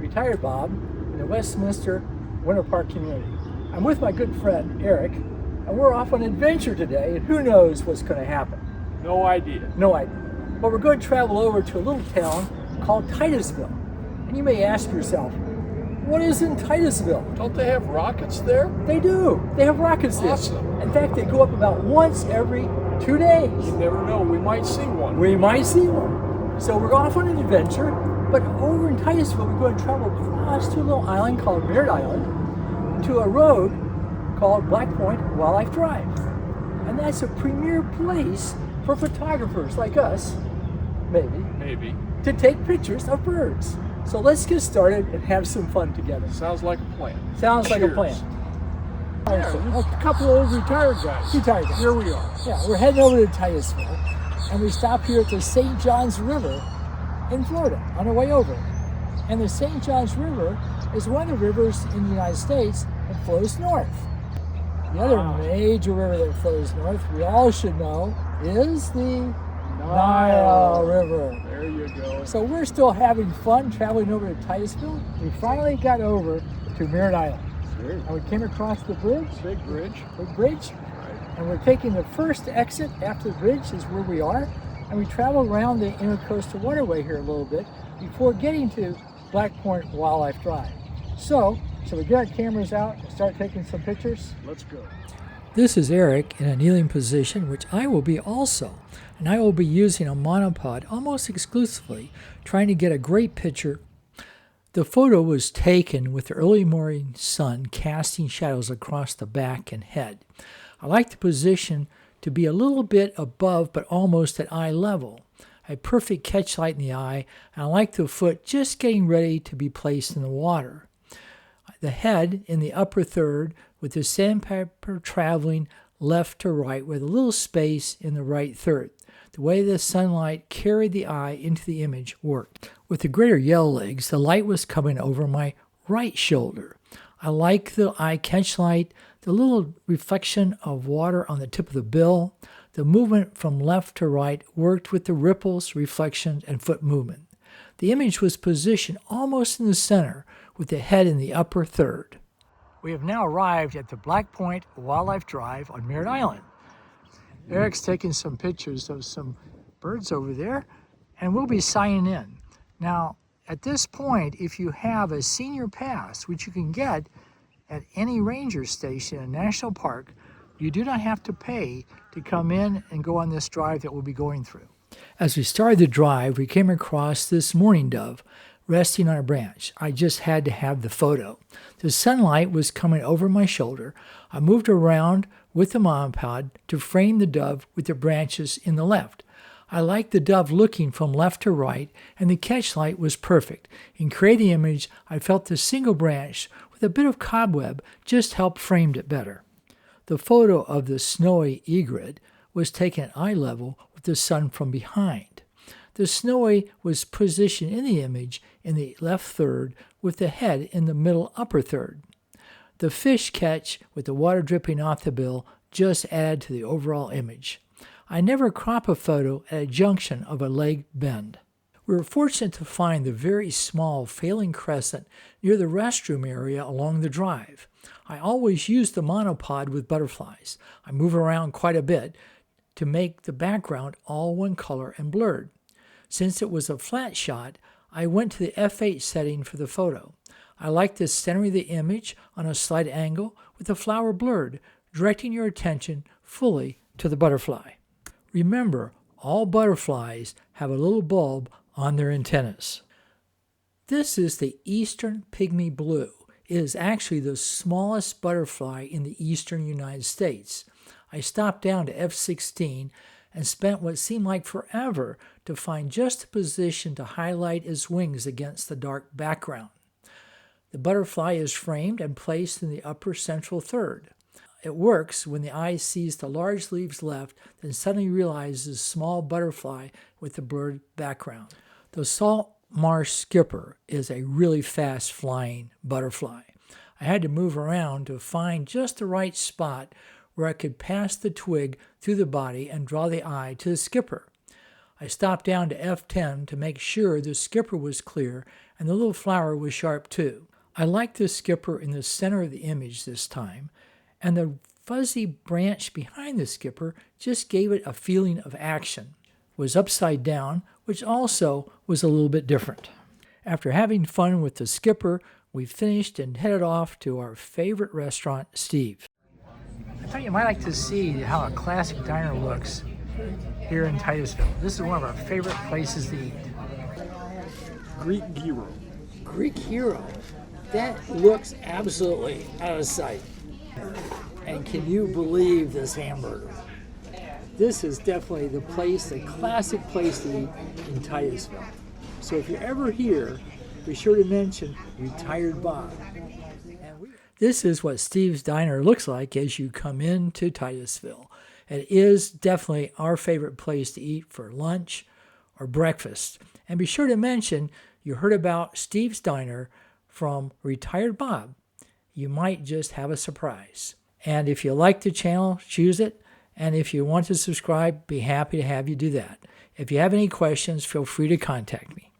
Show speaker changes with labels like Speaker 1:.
Speaker 1: retired Bob, in the Westminster Winter Park community. I'm with my good friend Eric, and we're off on an adventure today, and who knows what's going to happen.
Speaker 2: No idea.
Speaker 1: No idea. But we're going to travel over to a little town called Titusville. And you may ask yourself, what is in Titusville?
Speaker 2: Don't they have rockets there?
Speaker 1: They do. They have rockets there.
Speaker 2: Awesome.
Speaker 1: In fact, they go up about once every 2 days.
Speaker 2: You never know. We might see one.
Speaker 1: We might see one. So we're off on an adventure, but over in Titusville, we're going to travel across to a little island called Merritt Island to a road called Black Point Wildlife Drive. And that's a premier place for photographers like us, maybe, to take pictures of birds. So let's get started and have some fun together.
Speaker 2: Sounds like a plan.
Speaker 1: Sounds like a
Speaker 2: Cheers.
Speaker 1: plan.
Speaker 2: Yeah, a couple of old retired guys.
Speaker 1: Retired guys.
Speaker 2: Here we are.
Speaker 1: Yeah, we're heading over to Titusville, and we stop here at the St. Johns River in Florida on our way over. And the St. Johns River is one of the rivers in the United States that flows north. The other major river that flows north, we all should know, is the Nile River.
Speaker 2: There you go.
Speaker 1: So we're still having fun traveling over to Titusville. We finally got over to Merritt Island.
Speaker 2: Sure.
Speaker 1: And we came across the bridge.
Speaker 2: Big bridge.
Speaker 1: Big bridge.
Speaker 2: Right.
Speaker 1: And we're taking the first exit after the bridge is where we are. And we travel around the Intercoastal Waterway here a little bit before getting to Black Point Wildlife Drive. So, shall we get our cameras out and start taking some pictures?
Speaker 2: Let's go.
Speaker 1: This is Eric in a kneeling position, which I will be also. And I will be using a monopod almost exclusively, trying to get a great picture. The photo was taken with the early morning sun casting shadows across the back and head. I like the position to be a little bit above but almost at eye level. A perfect catch light in the eye, and I like the foot just getting ready to be placed in the water. The head in the upper third with the sandpaper traveling left to right with a little space in the right third. The way the sunlight carried the eye into the image worked. With the greater yellow legs, the light was coming over my right shoulder. I like the eye catch light, the little reflection of water on the tip of the bill. The movement from left to right worked with the ripples, reflections, and foot movement. The image was positioned almost in the center with the head in the upper third. We have now arrived at the Black Point Wildlife Drive on Merritt Island. Eric's taking some pictures of some birds over there, and we'll be signing in. Now, at this point, if you have a senior pass, which you can get at any ranger station in a national park, you do not have to pay to come in and go on this drive that we'll be going through. As we started the drive, we came across this mourning dove resting on a branch. I just had to have the photo. The sunlight was coming over my shoulder. I moved around with the monopod to frame the dove with the branches in the left. I liked the dove looking from left to right, and the catch light was perfect. In creating the image, I felt the single branch with a bit of cobweb just helped frame it better. The photo of the snowy egret was taken at eye level with the sun from behind. The snowy was positioned in the image in the left third with the head in the middle upper third. The fish catch with the water dripping off the bill just added to the overall image. I never crop a photo at a junction of a leg bend. We were fortunate to find the very small failing crescent near the restroom area along the drive. I always use the monopod with butterflies. I move around quite a bit to make the background all one color and blurred. Since it was a flat shot, I went to the f8 setting for the photo. I like the center of the image on a slight angle with the flower blurred, directing your attention fully to the butterfly. Remember, all butterflies have a little bulb on their antennas. This is the eastern pygmy blue. It is actually the smallest butterfly in the eastern United States. I stopped down to F16 and spent what seemed like forever to find just a position to highlight its wings against the dark background. The butterfly is framed and placed in the upper central third. It works when the eye sees the large leaves left, then suddenly realizes a small butterfly with the blurred background. The salt marsh skipper is a really fast flying butterfly. I had to move around to find just the right spot where I could pass the twig through the body and draw the eye to the skipper. I stopped down to F10 to make sure the skipper was clear and the little flower was sharp too. I liked the skipper in the center of the image this time, and the fuzzy branch behind the skipper just gave it a feeling of action. It was upside down, which also was a little bit different. After having fun with the skipper, we finished and headed off to our favorite restaurant, Steve. I thought you might like to see how a classic diner looks here in Titusville. This is one of our favorite places to eat.
Speaker 2: Greek gyro.
Speaker 1: Greek Hero. That looks absolutely out of sight. And can you believe this hamburger? This is definitely the place, the classic place to eat in Titusville. So if you're ever here, be sure to mention Retired Bob. This is what Steve's Diner looks like as you come into Titusville. It is definitely our favorite place to eat for lunch or breakfast. And be sure to mention you heard about Steve's Diner from Retired Bob. You might just have a surprise. And if you like the channel, choose it. And if you want to subscribe, be happy to have you do that. If you have any questions, feel free to contact me.